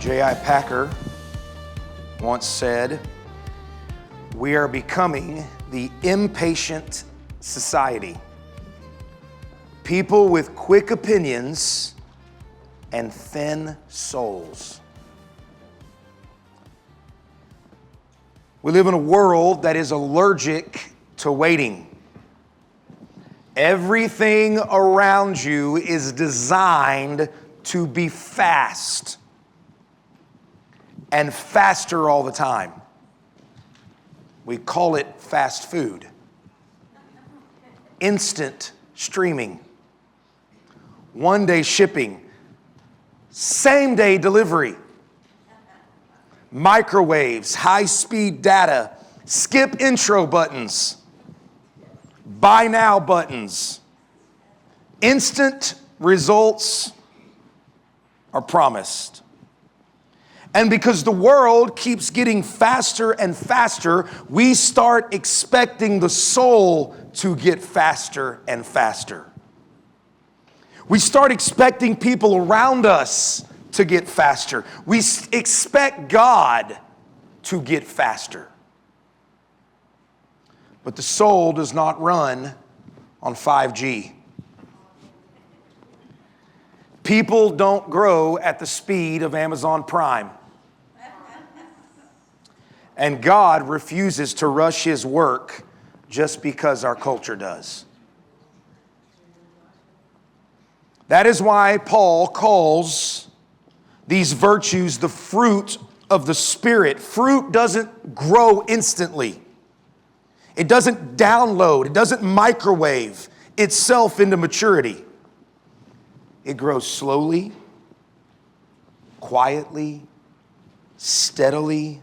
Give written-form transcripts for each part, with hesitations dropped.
J.I. Packer once said, "We are becoming the impatient society. People with quick opinions and thin souls." We live in a world that is allergic to waiting. Everything around you is designed to be fast and faster all the time. We call it fast food, instant streaming, one-day shipping, same-day delivery, microwaves, high-speed data, skip intro buttons, buy now buttons. Instant results are promised. And because the world keeps getting faster and faster, we start expecting the soul to get faster and faster. We start expecting people around us to get faster. We expect God to get faster. But the soul does not run on 5G. People don't grow at the speed of Amazon Prime. And God refuses to rush His work just because our culture does. That is why Paul calls these virtues the fruit of the Spirit. Fruit doesn't grow instantly. It doesn't download. It doesn't microwave itself into maturity. It grows slowly, quietly, steadily,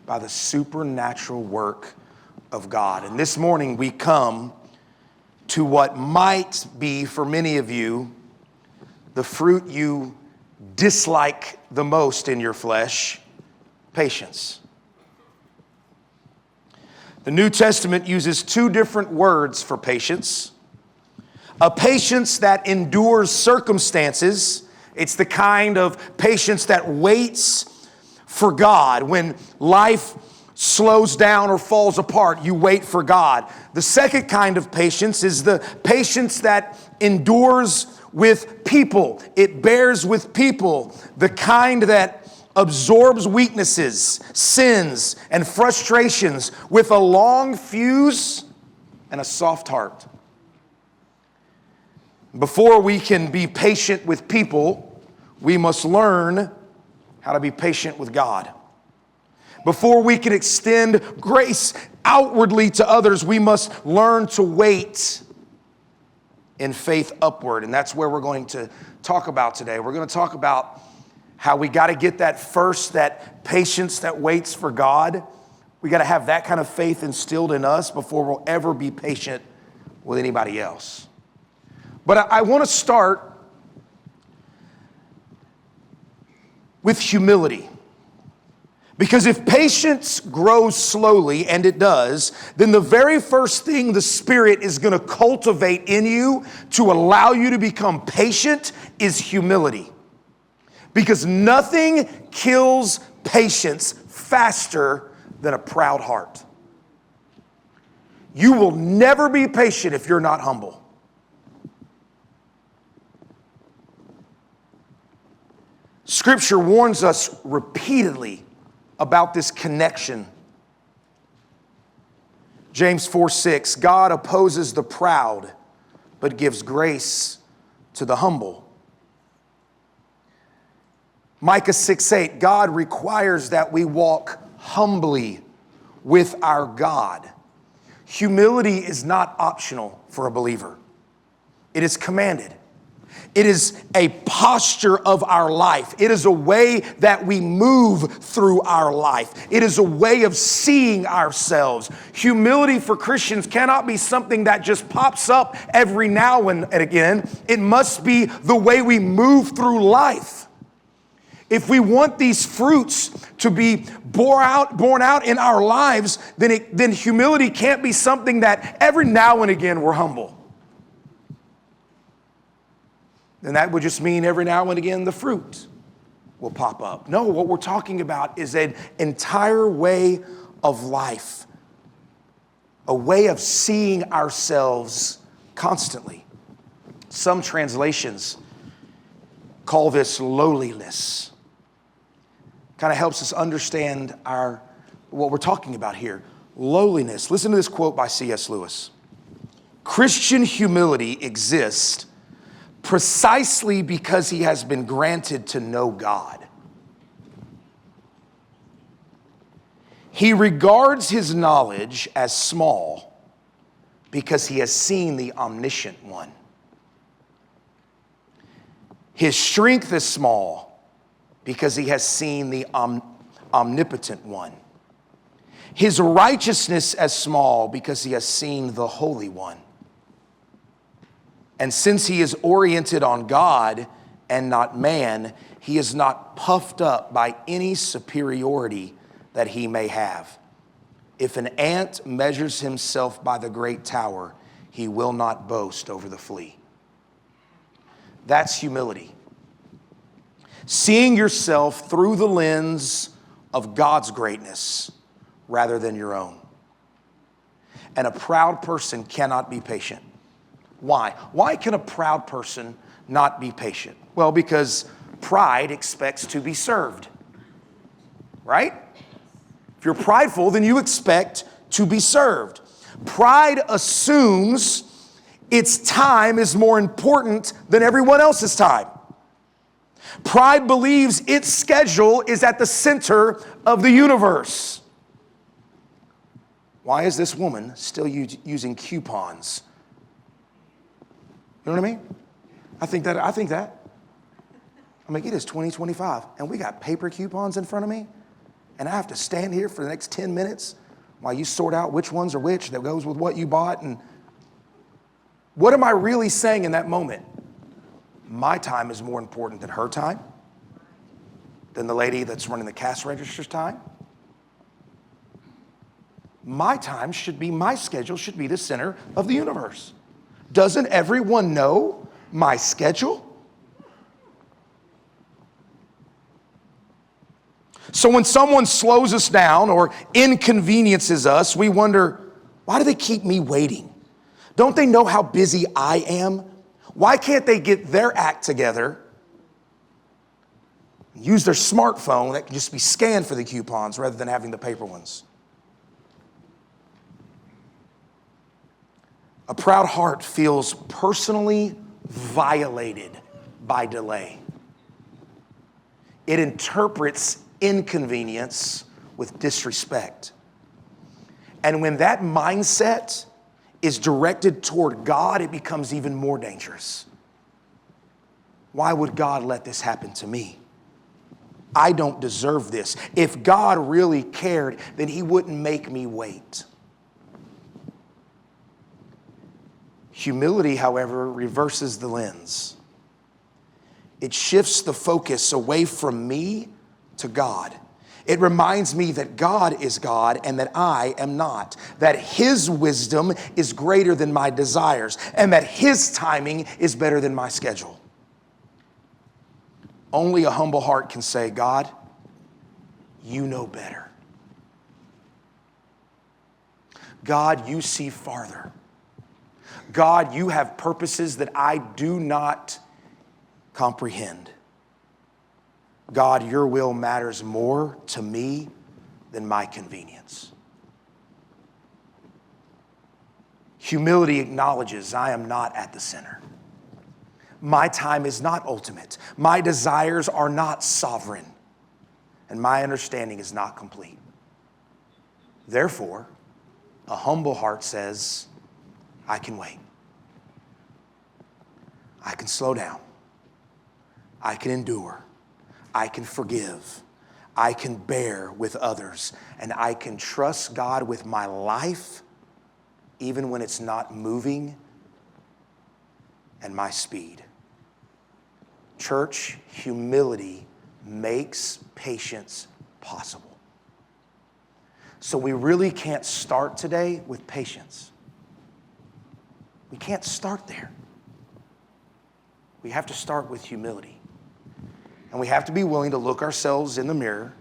by the supernatural work of God. And this morning we come to what might be, for many of you, the fruit you dislike the most in your flesh: patience. The New Testament uses two different words for patience. A patience that endures circumstances. It's the kind of patience that waits for God. When life slows down or falls apart, you wait for God. The second kind of patience is the patience that endures with people. It bears with people. The kind that absorbs weaknesses, sins, and frustrations with a long fuse and a soft heart. Before we can be patient with people, we must learn how to be patient with God. Before we can extend grace outwardly to others, we must learn to wait in faith upward. And that's where we're going to talk about today. We're going to talk about how we got to get that patience that waits for God. We got to have that kind of faith instilled in us before we'll ever be patient with anybody else. But I want to start with humility. Because if patience grows slowly, and it does, then the very first thing the Spirit is going to cultivate in you to allow you to become patient is humility. Because nothing kills patience faster than a proud heart. You will never be patient if you're not humble. Scripture warns us repeatedly about this connection. James 4:6, God opposes the proud, but gives grace to the humble. Micah 6:8, God requires that we walk humbly with our God. Humility is not optional for a believer. It is commanded. It is a posture of our life. It is a way that we move through our life. It is a way of seeing ourselves. Humility for Christians cannot be something that just pops up every now and again. It must be the way we move through life. If we want these fruits to be born out in our lives, then humility can't be something that every now and again we're humble. Then that would just mean every now and again the fruit will pop up. No, what we're talking about is an entire way of life, a way of seeing ourselves constantly. Some translations call this lowliness. Kind of helps us understand what we're talking about here. Lowliness. Listen to this quote by C.S. Lewis. Christian humility exists precisely because he has been granted to know God. He regards his knowledge as small because he has seen the omniscient one. His strength is small because he has seen the omnipotent one. His righteousness as small because he has seen the Holy One. And since he is oriented on God and not man, he is not puffed up by any superiority that he may have. If an ant measures himself by the great tower, he will not boast over the flea. That's humility. Seeing yourself through the lens of God's greatness rather than your own. And a proud person cannot be patient. Why? Why can a proud person not be patient? Well, because pride expects to be served, right? If you're prideful, then you expect to be served. Pride assumes its time is more important than everyone else's time. Pride believes its schedule is at the center of the universe. Why is this woman still using coupons? You know what I mean? I think that. I mean, it is 2025, and we got paper coupons in front of me, and I have to stand here for the next 10 minutes while you sort out which ones are which that goes with what you bought. And what am I really saying in that moment? My time is more important than her time, than the lady that's running the cash register's time. My time should be, my schedule should be the center of the universe. Doesn't everyone know my schedule? So when someone slows us down or inconveniences us, we wonder, why do they keep me waiting? Don't they know how busy I am? Why can't they get their act together, use their smartphone that can just be scanned for the coupons rather than having the paper ones? A proud heart feels personally violated by delay. It interprets inconvenience with disrespect. And when that mindset is directed toward God, it becomes even more dangerous. Why would God let this happen to me? I don't deserve this. If God really cared, then he wouldn't make me wait. Humility, however, reverses the lens. It shifts the focus away from me to God. It reminds me that God is God and that I am not. That his wisdom is greater than my desires and that his timing is better than my schedule. Only a humble heart can say, God, you know better. God, you see farther. God, you have purposes that I do not comprehend. God, your will matters more to me than my convenience. Humility acknowledges I am not at the center. My time is not ultimate. My desires are not sovereign. And my understanding is not complete. Therefore, a humble heart says, I can wait. I can slow down. I can endure. I can forgive. I can bear with others. And I can trust God with my life, even when it's not moving, and my speed. Church, humility makes patience possible. So we really can't start today with patience. We can't start there. We have to start with humility. And we have to be willing to look ourselves in the mirror,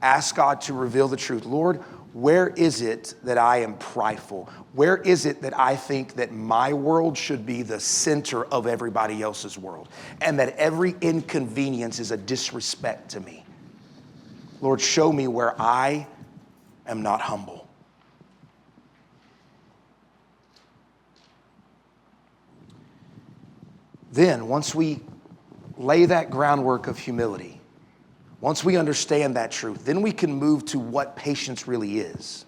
ask God to reveal the truth. Lord, where is it that I am prideful? Where is it that I think that my world should be the center of everybody else's world, and that every inconvenience is a disrespect to me? Lord, show me where I am not humble. Then, once we lay that groundwork of humility, once we understand that truth, then we can move to what patience really is.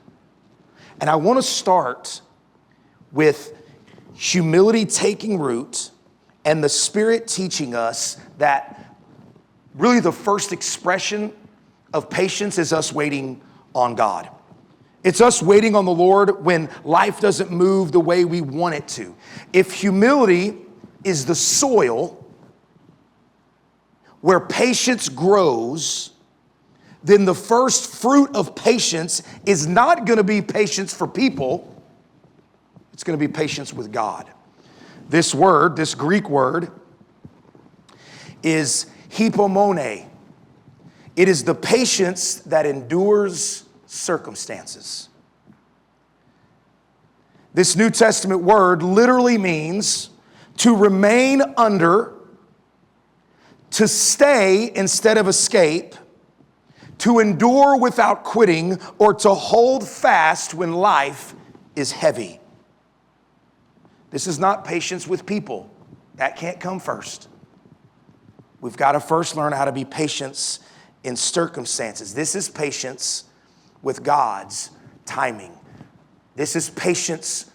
And I want to start with humility taking root and the Spirit teaching us that really the first expression of patience is us waiting on God. It's us waiting on the Lord when life doesn't move the way we want it to. If humility is the soil where patience grows, then the first fruit of patience is not going to be patience for people. It's going to be patience with God. This word, this Greek word, is hypomone. It is the patience that endures circumstances. This New Testament word literally means to remain under, to stay instead of escape, to endure without quitting, or to hold fast when life is heavy. This is not patience with people. That can't come first. We've got to first learn how to be patient in circumstances. This is patience with God's timing. This is patience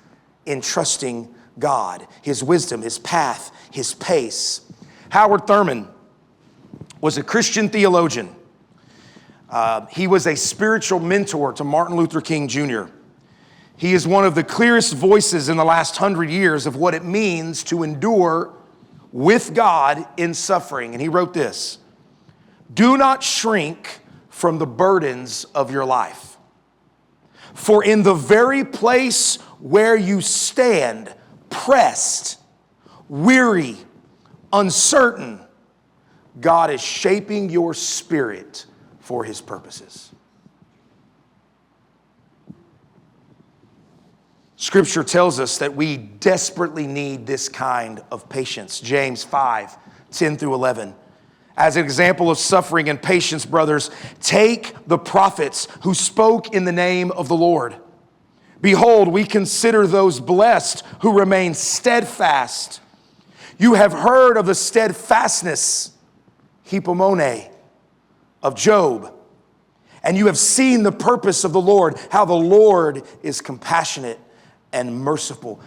in trusting God, His wisdom, His path, His pace. Howard Thurman was a Christian theologian. He was a spiritual mentor to Martin Luther King Jr. He is one of the clearest voices in the last 100 years of what it means to endure with God in suffering. And he wrote this: "Do not shrink from the burdens of your life, for in the very place where you stand, pressed, weary, uncertain, God is shaping your spirit for His purposes." Scripture tells us that we desperately need this kind of patience. James 5:10-11. As an example of suffering and patience, brothers, take the prophets who spoke in the name of the Lord. Behold, we consider those blessed who remain steadfast. You have heard of the steadfastness, hypomone, of Job, and you have seen the purpose of the Lord, how the Lord is compassionate and merciful.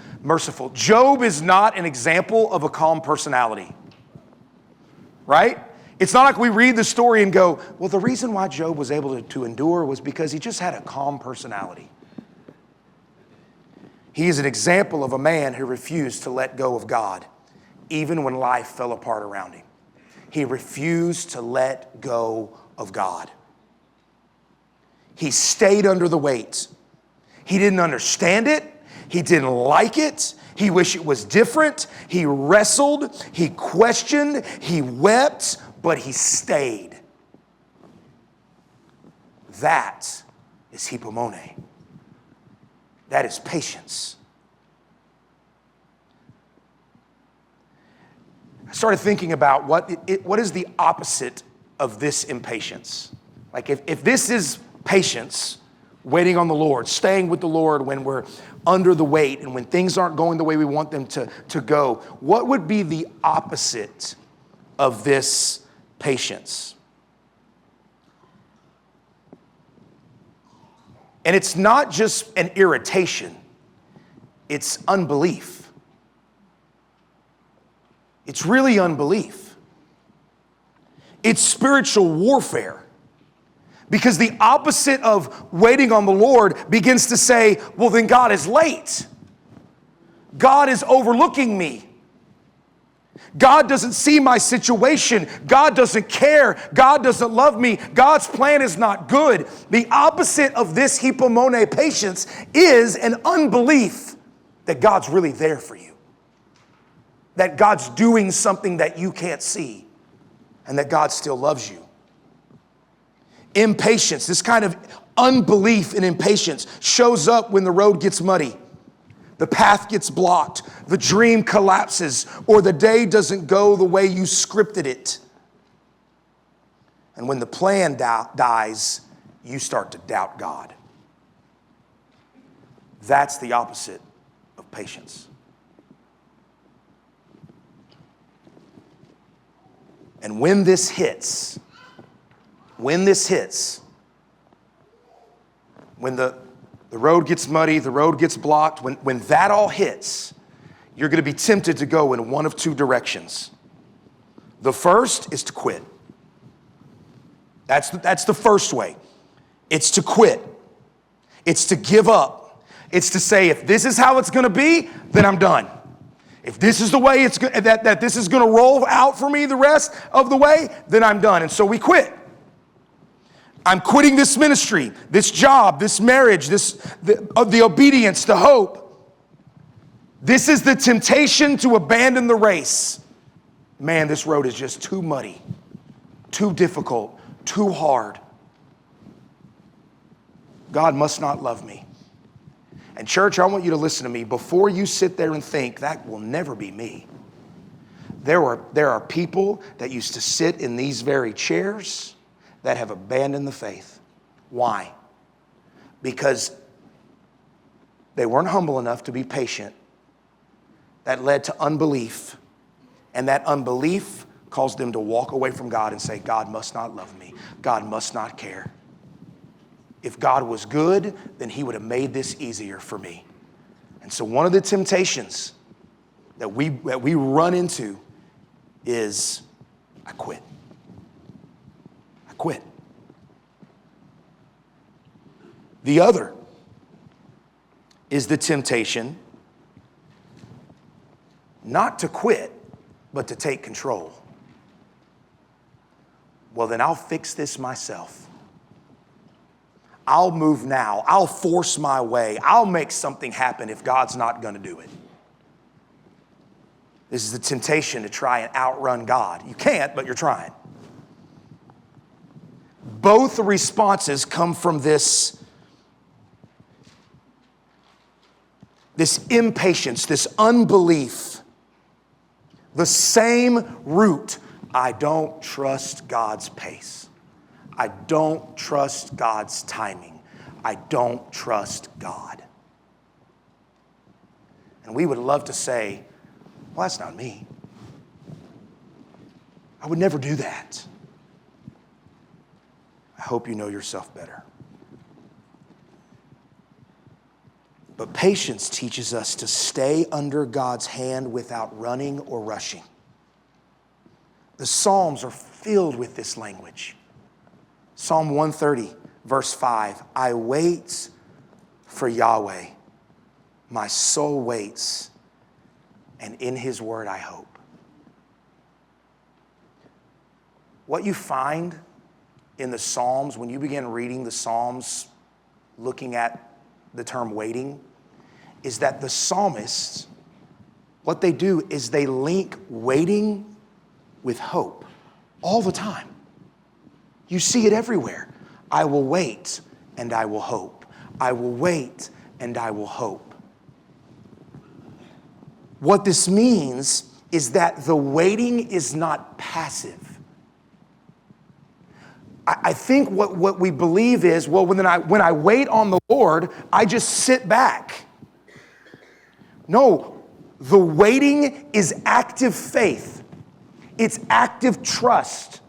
Job is not an example of a calm personality, right? It's not like we read the story and go, well, the reason why Job was able to endure was because he just had a calm personality. He is an example of a man who refused to let go of God, even when life fell apart around him. He refused to let go of God. He stayed under the weight. He didn't understand it. He didn't like it. He wished it was different. He wrestled. He questioned. He wept, but he stayed. That is hypomone. That is patience. I started thinking about what is the opposite of this impatience. Like if this is patience, waiting on the Lord, staying with the Lord when we're under the weight and when things aren't going the way we want them to go, what would be the opposite of this patience? And it's not just an irritation, it's unbelief. It's really unbelief. It's spiritual warfare. Because the opposite of waiting on the Lord begins to say, well, then God is late. God is overlooking me. God doesn't see my situation. God doesn't care. God doesn't love me. God's plan is not good. The opposite of this hypomone patience is an unbelief that God's really there for you. That God's doing something that you can't see. and that God still loves you. Impatience, this kind of unbelief and impatience shows up when the road gets muddy, the path gets blocked, the dream collapses, or the day doesn't go the way you scripted it. And when the plan dies, you start to doubt God. That's the opposite of patience. And when this hits, when the road gets muddy, the road gets blocked, when that all hits, you're going to be tempted to go in one of two directions. The first is to quit. That's the first way. It's to quit. It's to give up. It's to say, if this is how it's going to be, then I'm done. If this is the way that this is going to roll out for me the rest of the way, then I'm done. And so we quit. I'm quitting this ministry, this job, this marriage, the obedience, the hope. This is the temptation to abandon the race. Man, this road is just too muddy, too difficult, too hard. God must not love me. And church, I want you to listen to me. Before you sit there and think, that will never be me. There are people that used to sit in these very chairs that have abandoned the faith. Why? Because they weren't humble enough to be patient. That led to unbelief. And that unbelief caused them to walk away from God and say, God must not love me. God must not care. If God was good, then he would have made this easier for me. And so one of the temptations that we run into is, I quit. I quit. The other is the temptation not to quit, but to take control. Well, then I'll fix this myself. I'll move now. I'll force my way. I'll make something happen if God's not going to do it. This is the temptation to try and outrun God. You can't, but you're trying. Both responses come from this impatience, this unbelief. The same root. I don't trust God's pace. I don't trust God's timing. I don't trust God. And we would love to say, well, that's not me. I would never do that. I hope you know yourself better. But patience teaches us to stay under God's hand without running or rushing. The Psalms are filled with this language. Psalm 130, verse 5, I wait for Yahweh. My soul waits, and in his word I hope. What you find in the Psalms, when you begin reading the Psalms, looking at the term waiting, is that the psalmists, what they do is they link waiting with hope all the time. You see it everywhere. I will wait and I will hope. I will wait and I will hope. What this means is that the waiting is not passive. I think what we believe is, well, when I wait on the Lord, I just sit back. No, the waiting is active faith. It's active trust.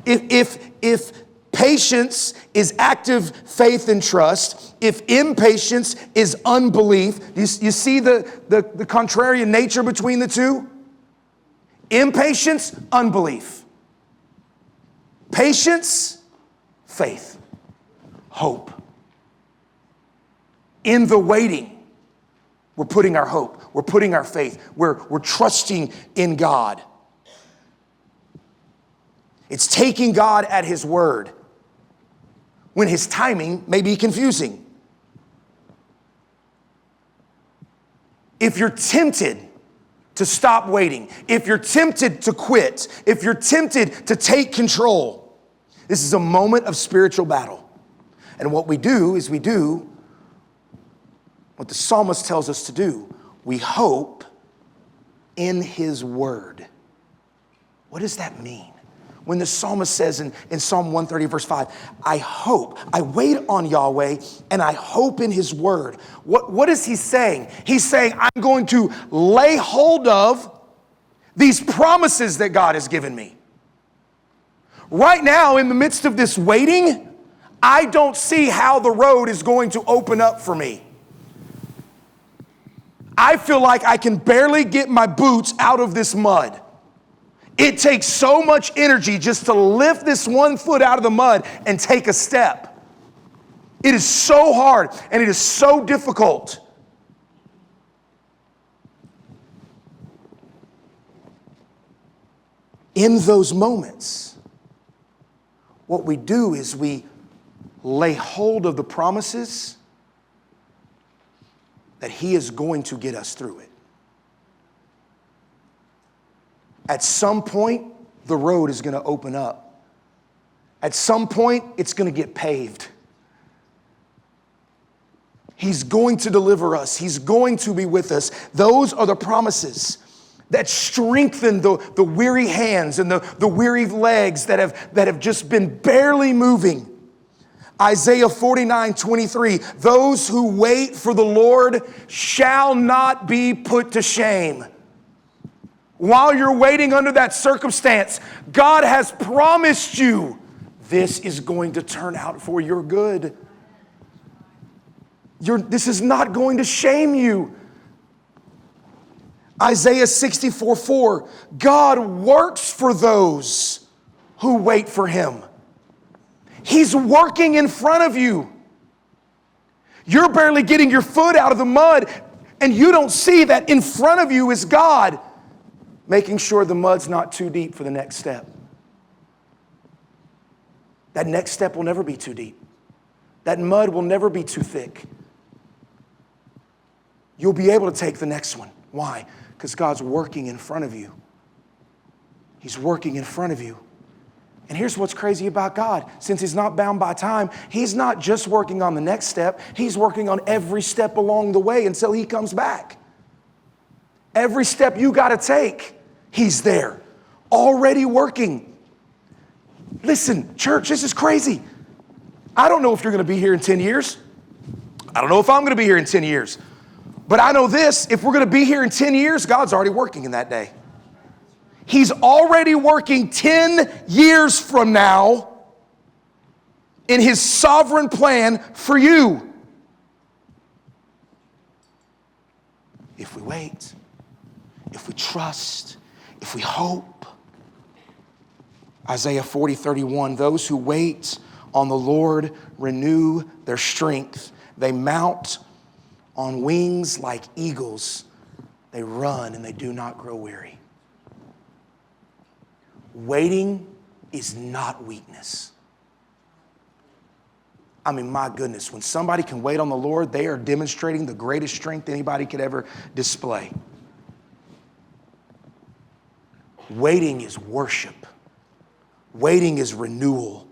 If patience is active faith and trust, if impatience is unbelief, you see the contrarian nature between the two? Impatience, unbelief. Patience, faith, hope. In the waiting, we're putting our hope, we're putting our faith, we're trusting in God. It's taking God at his word when his timing may be confusing. If you're tempted to stop waiting, if you're tempted to quit, if you're tempted to take control, this is a moment of spiritual battle. And what we do is we do what the psalmist tells us to do. We hope in his word. What does that mean? When the psalmist says in Psalm 130, verse 5, I wait on Yahweh and I hope in his word. What is he saying? He's saying, I'm going to lay hold of these promises that God has given me. Right now, in the midst of this waiting, I don't see how the road is going to open up for me. I feel like I can barely get my boots out of this mud. It takes so much energy just to lift this one foot out of the mud and take a step. It is so hard and it is so difficult. In those moments, what we do is we lay hold of the promises that he is going to get us through it. At some point, the road is going to open up. At some point, it's going to get paved. He's going to deliver us. He's going to be with us. Those are the promises that strengthen the weary hands and the weary legs that have just been barely moving. Isaiah 49:23, those who wait for the Lord shall not be put to shame. While you're waiting under that circumstance, God has promised you this is going to turn out for your good. This is not going to shame you. Isaiah 64:4, God works for those who wait for him. He's working in front of you. You're barely getting your foot out of the mud, and you don't see that in front of you is God, making sure the mud's not too deep for the next step. That next step will never be too deep. That mud will never be too thick. You'll be able to take the next one. Why? Because God's working in front of you. He's working in front of you. And here's what's crazy about God. Since he's not bound by time, he's not just working on the next step. He's working on every step along the way until he comes back. Every step you got to take, he's there, already working. Listen, church, this is crazy. I don't know if you're going to be here in 10 years. I don't know if I'm going to be here in 10 years. But I know this, if we're going to be here in 10 years, God's already working in that day. He's already working 10 years from now in his sovereign plan for you. If we wait, if we trust, if we hope. Isaiah 40:31, those who wait on the Lord renew their strength. They mount on wings like eagles. They run and they do not grow weary. Waiting is not weakness. I mean, my goodness, when somebody can wait on the Lord, they are demonstrating the greatest strength anybody could ever display. Waiting is worship. Waiting is renewal.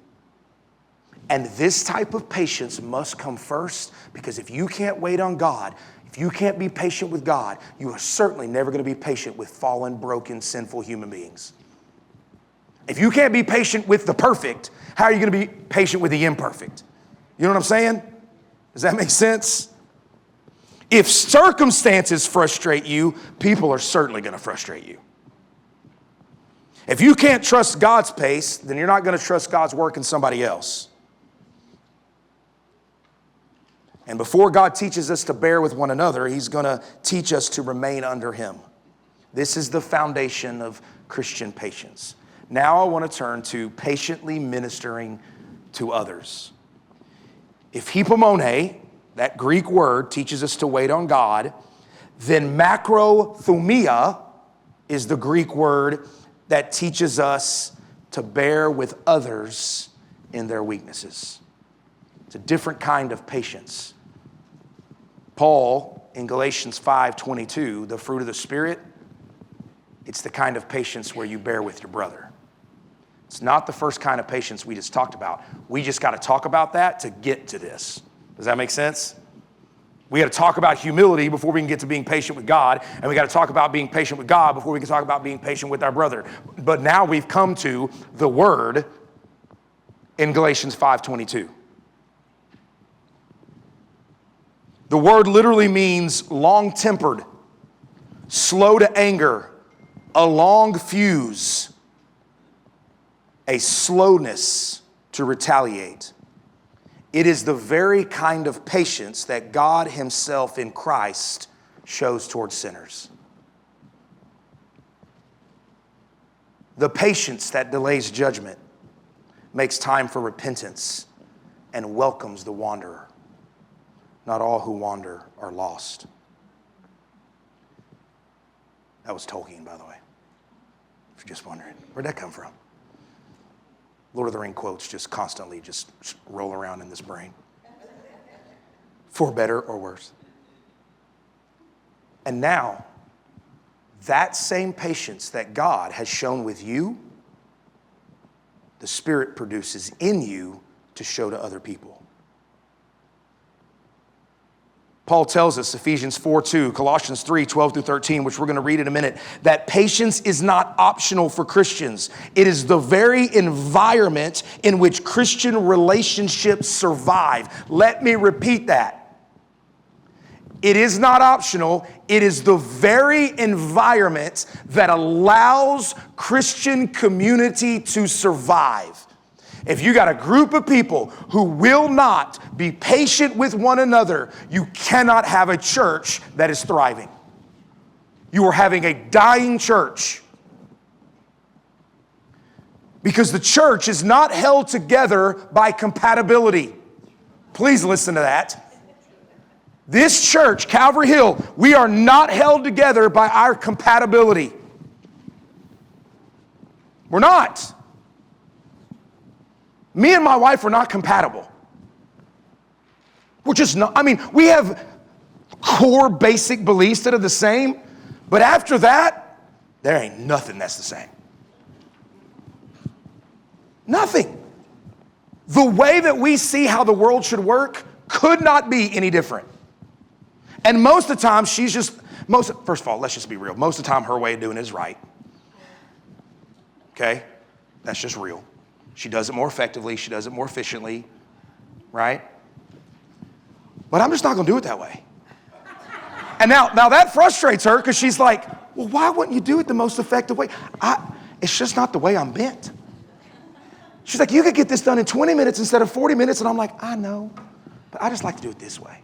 And this type of patience must come first, because if you can't wait on God, if you can't be patient with God, you are certainly never going to be patient with fallen, broken, sinful human beings. If you can't be patient with the perfect, how are you going to be patient with the imperfect? You know what I'm saying? Does that make sense? If circumstances frustrate you, people are certainly going to frustrate you. If you can't trust God's pace, then you're not going to trust God's work in somebody else. And before God teaches us to bear with one another, he's going to teach us to remain under him. This is the foundation of Christian patience. Now I want to turn to patiently ministering to others. If hypomone, that Greek word, teaches us to wait on God, then macrothumia is the Greek word that teaches us to bear with others in their weaknesses. It's a different kind of patience. Paul, in Galatians 5:22, the fruit of the Spirit, It's the kind of patience where you bear with your brother. It's not the first kind of patience we just talked about. We just got to talk about that to get to this. Does that make sense? We got to talk about humility before we can get to being patient with God, and we got to talk about being patient with God before we can talk about being patient with our brother. But now we've come to the word in Galatians 5:22. The word literally means long-tempered, slow to anger, a long fuse, a slowness to retaliate. It is the very kind of patience that God himself in Christ shows towards sinners. The patience that delays judgment makes time for repentance and welcomes the wanderer. Not all who wander are lost. That was Tolkien, by the way, if you're just wondering. Where'd that come from? Lord of the Ring quotes just constantly just roll around in this brain. For better or worse. And now, that same patience that God has shown with you, the Spirit produces in you to show to other people. Paul tells us, Ephesians 4:2, Colossians 3:12-13, which we're going to read in a minute, that patience is not optional for Christians. It is the very environment in which Christian relationships survive. Let me repeat that. It is not optional. It is the very environment that allows Christian community to survive. If you got a group of people who will not be patient with one another, you cannot have a church that is thriving. You are having a dying church. Because the church is not held together by compatibility. Please listen to that. This church, Calvary Hill, we are not held together by our compatibility. We're not. Me and my wife are not compatible. We're just not. I mean, we have core basic beliefs that are the same, but after that, there ain't nothing that's the same. Nothing. The way that we see how the world should work could not be any different. And most of the time, first of all, let's just be real. Most of the time, her way of doing it is right. Okay? That's just real. She does it more effectively. She does it more efficiently, right? But I'm just not going to do it that way. And now that frustrates her because she's like, well, why wouldn't you do it the most effective way? It's just not the way I'm bent. She's like, you could get this done in 20 minutes instead of 40 minutes. And I'm like, I know, but I just like to do it this way.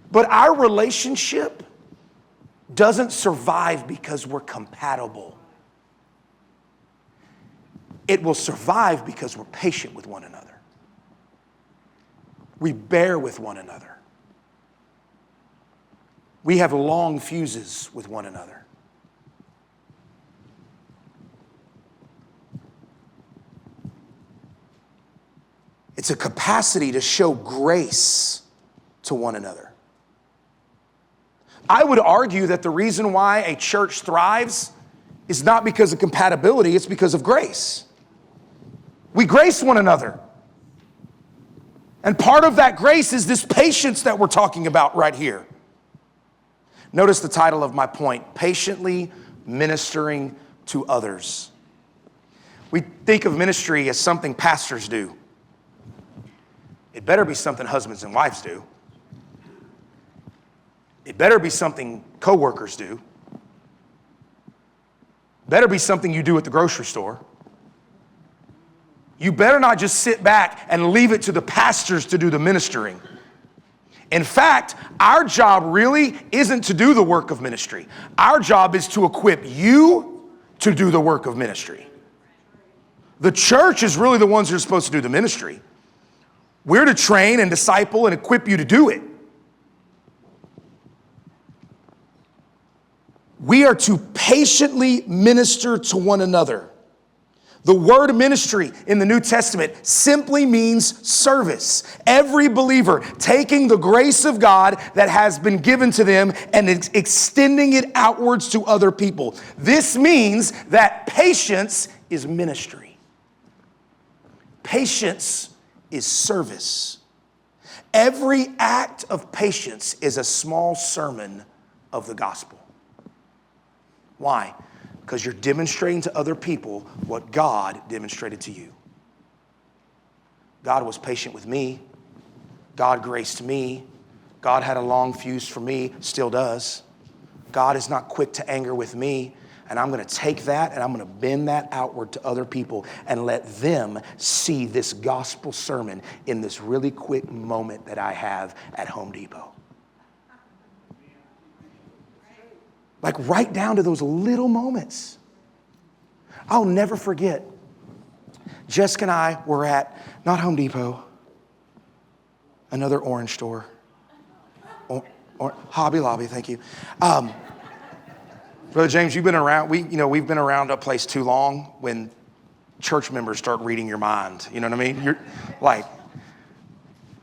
But our relationship doesn't survive because we're compatible. It will survive because we're patient with one another. We bear with one another. We have long fuses with one another. It's a capacity to show grace to one another. I would argue that the reason why a church thrives is not because of compatibility, it's because of grace. We grace one another. And part of that grace is this patience that we're talking about right here. Notice the title of my point, patiently ministering to others. We think of ministry as something pastors do. It better be something husbands and wives do. It better be something coworkers do. Better be something you do at the grocery store. You better not just sit back and leave it to the pastors to do the ministering. In fact, our job really isn't to do the work of ministry. Our job is to equip you to do the work of ministry. The church is really the ones who are supposed to do the ministry. We're to train and disciple and equip you to do it. We are to patiently minister to one another. The word ministry in the New Testament simply means service. Every believer taking the grace of God that has been given to them and extending it outwards to other people. This means that patience is ministry. Patience is service. Every act of patience is a small sermon of the gospel. Why? Because you're demonstrating to other people what God demonstrated to you. God was patient with me. God graced me. God had a long fuse for me, still does. God is not quick to anger with me. And I'm going to take that and I'm going to bend that outward to other people and let them see this gospel sermon in this really quick moment that I have at Home Depot. Like right down to those little moments. I'll never forget. Jessica and I were at, not Home Depot, another orange store. Or Hobby Lobby, thank you. Brother James, you've been around, we've been around a place too long when church members start reading your mind. You know what I mean? You're like,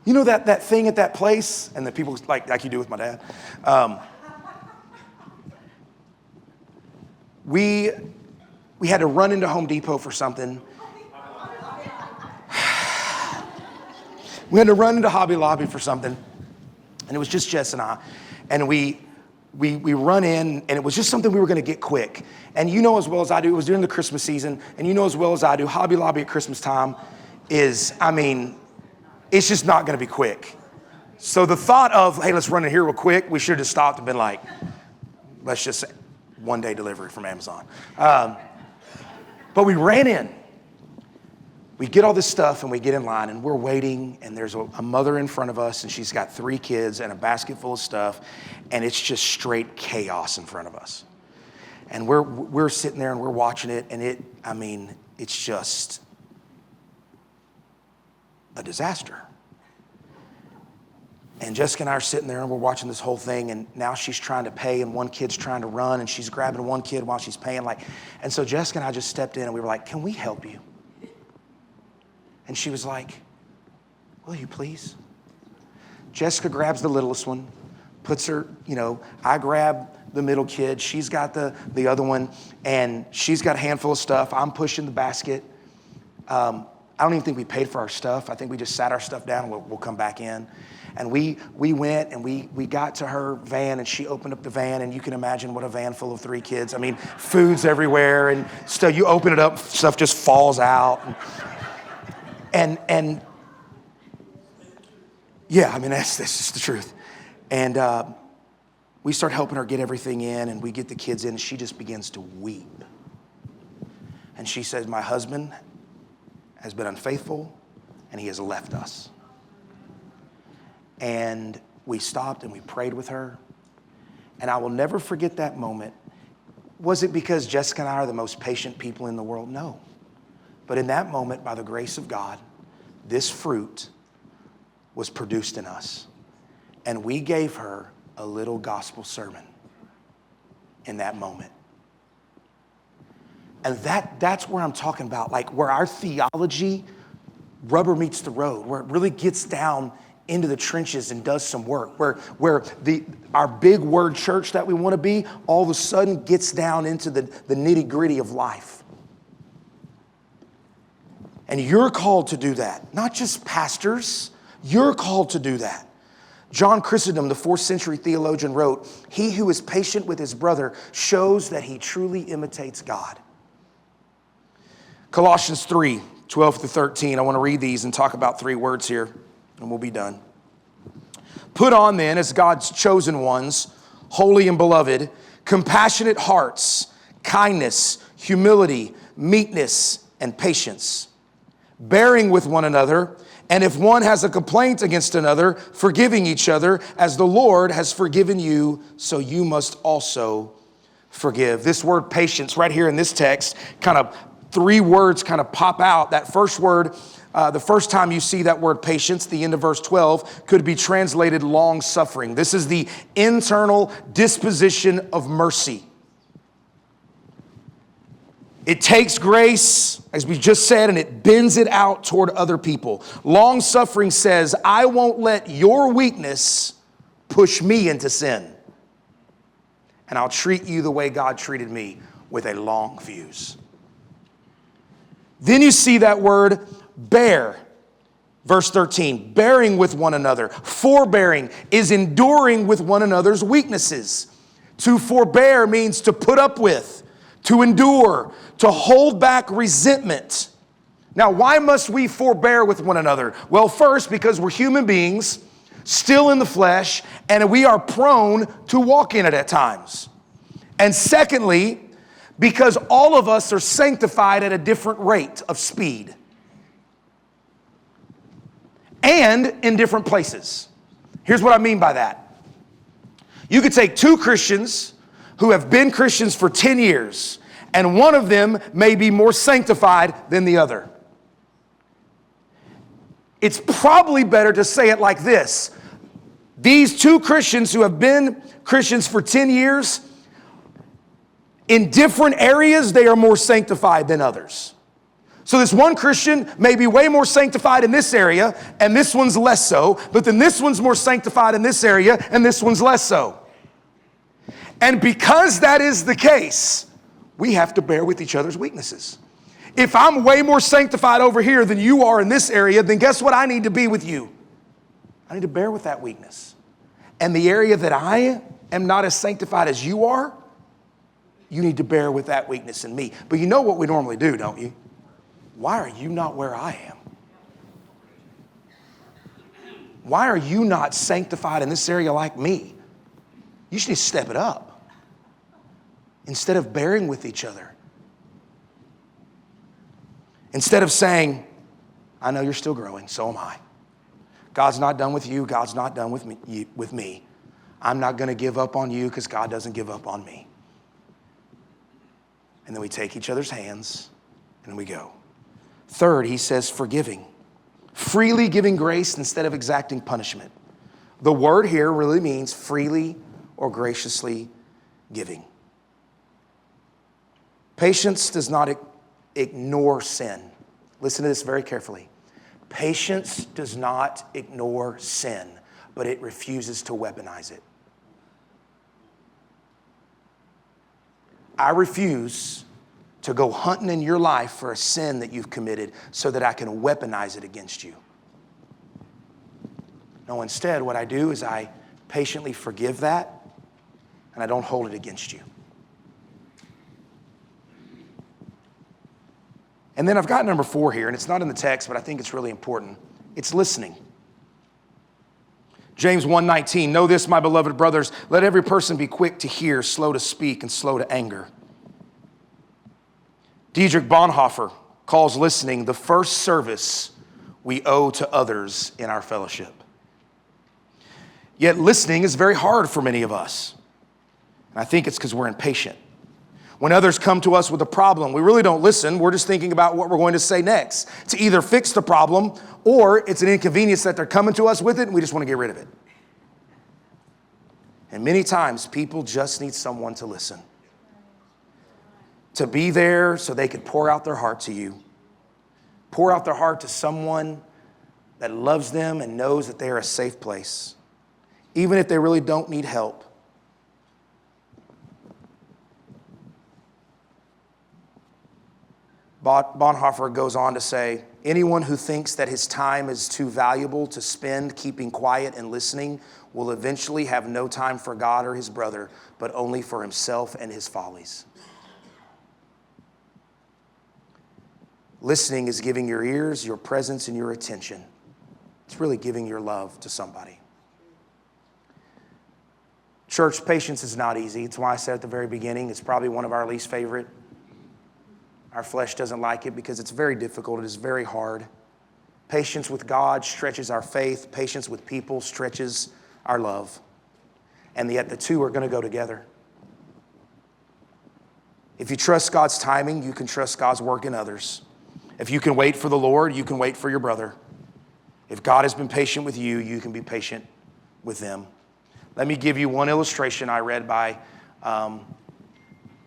you know that thing at that place? And the people like you do with my dad. We had to run into Home Depot for something. We had to run into Hobby Lobby for something. And it was just Jess and I. And we run in, and it was just something we were going to get quick. And you know as well as I do, it was during the Christmas season. And you know as well as I do, Hobby Lobby at Christmas time it's just not going to be quick. So the thought of, hey, let's run in here real quick, we should have just stopped and been like, let's just say, one-day delivery from Amazon. But we ran in. We get all this stuff and we get in line and we're waiting, and there's a mother in front of us and she's got 3 kids and a basket full of stuff, and it's just straight chaos in front of us. And we're sitting there and we're watching it, and it's just a disaster. And Jessica and I are sitting there and we're watching this whole thing, and now she's trying to pay and one kid's trying to run and she's grabbing one kid while she's paying. And so Jessica and I just stepped in and we were like, can we help you? And she was like, will you please? Jessica grabs the littlest one, puts her, I grab the middle kid. She's got the other one, and she's got a handful of stuff. I'm pushing the basket. I don't even think we paid for our stuff. I think we just sat our stuff down and we'll come back in. And we went and we got to her van, and she opened up the van, and you can imagine what a van full of 3 kids. Food's everywhere and stuff. You open it up, stuff just falls out. And yeah, that's just the truth. And we start helping her get everything in, and we get the kids in, and she just begins to weep. And she says, my husband has been unfaithful, and he has left us. And we stopped and we prayed with her. And I will never forget that moment. Was it because Jessica and I are the most patient people in the world? No. But in that moment, by the grace of God, this fruit was produced in us. And we gave her a little gospel sermon in that moment. And that's where I'm talking about, where our theology rubber meets the road, where it really gets down into the trenches and does some work, where our big word church that we want to be all of a sudden gets down into the nitty-gritty of life. And you're called to do that. Not just pastors. You're called to do that. John Christlike, the 4th century theologian, wrote, he who is patient with his brother shows that he truly imitates God. Colossians 3:12-13. I want to read these and talk about 3 words here, and we'll be done. Put on then, as God's chosen ones, holy and beloved, compassionate hearts, kindness, humility, meekness, and patience, bearing with one another, and if one has a complaint against another, forgiving each other, as the Lord has forgiven you, so you must also forgive. This word patience right here in this text, 3 words pop out. That first word, the first time you see that word patience, the end of verse 12, could be translated long suffering. This is the internal disposition of mercy. It takes grace, as we just said, and it bends it out toward other people. Long suffering says, I won't let your weakness push me into sin. And I'll treat you the way God treated me, with a long fuse. Then you see that word bear. Verse 13, bearing with one another. Forbearing is enduring with one another's weaknesses. To forbear means to put up with, to endure, to hold back resentment. Now, why must we forbear with one another? Well, first, because we're human beings, still in the flesh, and we are prone to walk in it at times. And secondly, because all of us are sanctified at a different rate of speed. And in different places. Here's what I mean by that. You could take two Christians who have been Christians for 10 years, and one of them may be more sanctified than the other. It's probably better to say it like this. These two Christians who have been Christians for 10 years, in different areas, they are more sanctified than others. So this one Christian may be way more sanctified in this area, and this one's less so, but then this one's more sanctified in this area, and this one's less so. And because that is the case, we have to bear with each other's weaknesses. If I'm way more sanctified over here than you are in this area, then guess what I need to be with you? I need to bear with that weakness. And the area that I am not as sanctified as you are, you need to bear with that weakness in me. But you know what we normally do, don't you? Why are you not where I am? Why are you not sanctified in this area like me? You should need to step it up. Instead of bearing with each other. Instead of saying, I know you're still growing, so am I. God's not done with you, God's not done with me. I'm not going to give up on you because God doesn't give up on me. And then we take each other's hands and we go. Third, he says forgiving. Freely giving grace instead of exacting punishment. The word here really means freely or graciously giving. Patience does not ignore sin. Listen to this very carefully. Patience does not ignore sin, but it refuses to weaponize it. I refuse to go hunting in your life for a sin that you've committed so that I can weaponize it against you. No, instead, what I do is I patiently forgive that and I don't hold it against you. And then I've got number 4 here, and it's not in the text, but I think it's really important. It's listening. James 1:19, know this, my beloved brothers, let every person be quick to hear, slow to speak, and slow to anger. Dietrich Bonhoeffer calls listening the first service we owe to others in our fellowship. Yet listening is very hard for many of us. And I think it's because we're impatient. When others come to us with a problem, we really don't listen. We're just thinking about what we're going to say next to either fix the problem or it's an inconvenience that they're coming to us with it and we just want to get rid of it. And many times people just need someone to listen. To be there so they could pour out their heart to you. Pour out their heart to someone that loves them and knows that they are a safe place. Even if they really don't need help. Bonhoeffer goes on to say, anyone who thinks that his time is too valuable to spend keeping quiet and listening will eventually have no time for God or his brother, but only for himself and his follies. Listening is giving your ears, your presence, and your attention. It's really giving your love to somebody. Church, patience is not easy. It's why I said at the very beginning, it's probably one of our least favorite. Our flesh doesn't like it because it's very difficult. It is very hard. Patience with God stretches our faith. Patience with people stretches our love. And yet the two are going to go together. If you trust God's timing, you can trust God's work in others. If you can wait for the Lord, you can wait for your brother. If God has been patient with you, you can be patient with them. Let me give you one illustration I read by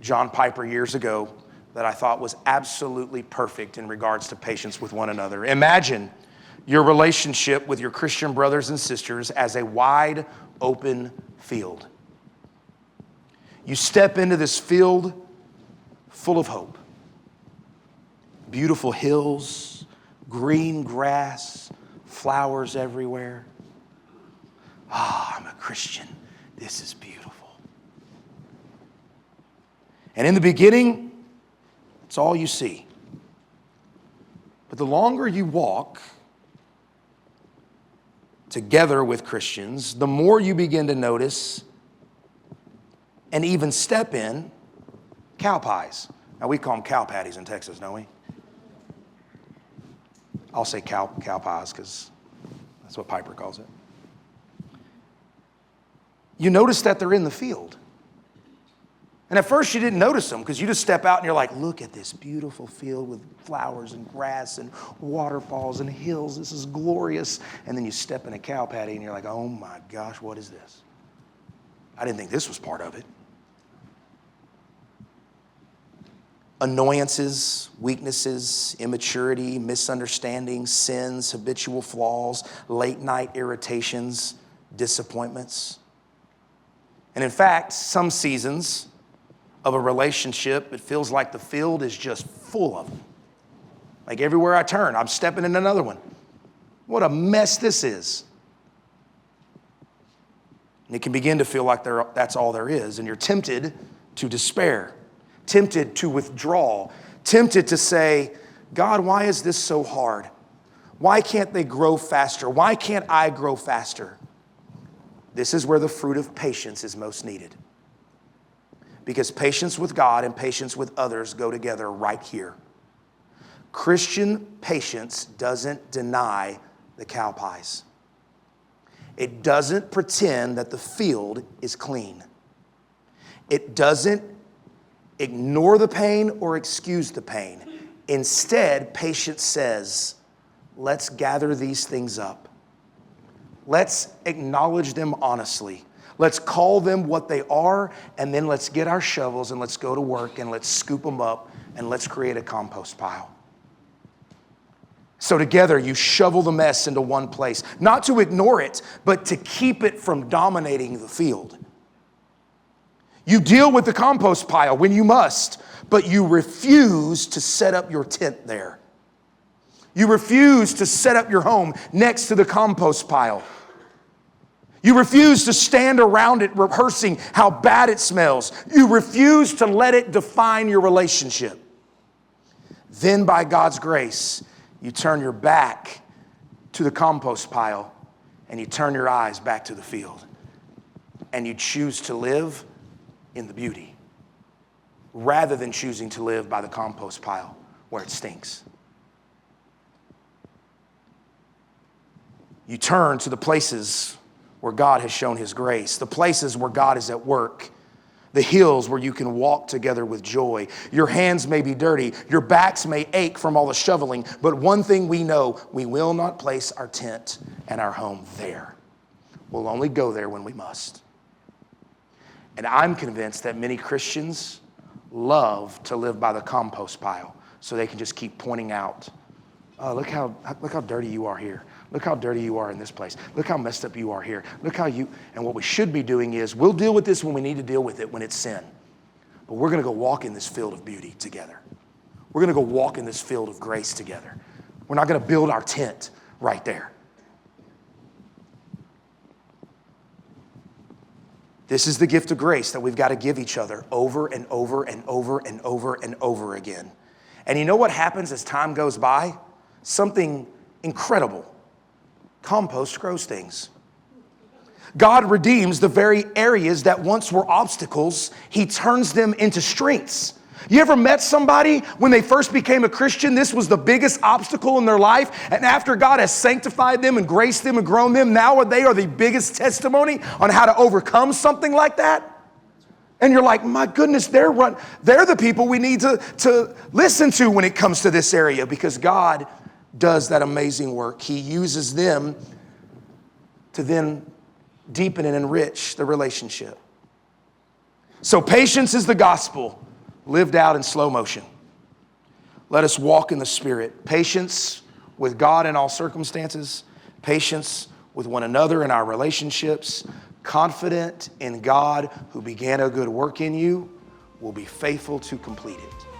John Piper years ago. that I thought was absolutely perfect in regards to patience with one another. Imagine your relationship with your Christian brothers and sisters as a wide open field. You step into this field full of hope. Beautiful hills, green grass, flowers everywhere. I'm a Christian. This is beautiful. And in the beginning, it's all you see. But the longer you walk together with Christians, the more you begin to notice and even step in cow pies. Now, we call them cow patties in Texas, don't we? I'll say cow pies because that's what Piper calls it. You notice that they're in the field. And at first you didn't notice them because you just step out and you're like, look at this beautiful field with flowers and grass and waterfalls and hills. This is glorious. And then you step in a cow patty and you're like, oh my gosh, what is this? I didn't think this was part of it. Annoyances, weaknesses, immaturity, misunderstandings, sins, habitual flaws, late night irritations, disappointments. And in fact, some seasons of a relationship, it feels like the field is just full of them. Like everywhere I turn, I'm stepping in another one. What a mess this is. And it can begin to feel like that's all there is. And you're tempted to despair, tempted to withdraw, tempted to say, God, why is this so hard? Why can't they grow faster? Why can't I grow faster? This is where the fruit of patience is most needed. Because patience with God and patience with others go together right here. Christian patience doesn't deny the cow pies. It doesn't pretend that the field is clean. It doesn't ignore the pain or excuse the pain. Instead, patience says, let's gather these things up. Let's acknowledge them honestly. Let's call them what they are, and then let's get our shovels and let's go to work and let's scoop them up and let's create a compost pile. So together you shovel the mess into one place, not to ignore it, but to keep it from dominating the field. You deal with the compost pile when you must, but you refuse to set up your tent there. You refuse to set up your home next to the compost pile. You refuse to stand around it rehearsing how bad it smells. You refuse to let it define your relationship. Then by God's grace, you turn your back to the compost pile and you turn your eyes back to the field. And you choose to live in the beauty rather than choosing to live by the compost pile where it stinks. You turn to the places where God has shown his grace, the places where God is at work, the hills where you can walk together with joy. Your hands may be dirty, your backs may ache from all the shoveling, but one thing we know, we will not place our tent and our home there. We'll only go there when we must. And I'm convinced that many Christians love to live by the compost pile so they can just keep pointing out, oh, look how dirty you are here. Look how dirty you are in this place. Look how messed up you are here. Look how and what we should be doing is we'll deal with this when we need to deal with it, when it's sin. But we're going to go walk in this field of beauty together. We're going to go walk in this field of grace together. We're not going to build our tent right there. This is the gift of grace that we've got to give each other over and over and over and over and over again. And you know what happens as time goes by? Something incredible. Compost grows things. God redeems the very areas that once were obstacles. He turns them into strengths. You ever met somebody when they first became a Christian, this was the biggest obstacle in their life, and after God has sanctified them and graced them and grown them, now they are the biggest testimony on how to overcome something like that? And you're like, my goodness, they're the people we need to listen to when it comes to this area, because God does that amazing work. He uses them to then deepen and enrich the relationship. So patience is the gospel lived out in slow motion. Let us walk in the Spirit. Patience with God in all circumstances. Patience with one another in our relationships. Confident in God who began a good work in you will be faithful to complete it.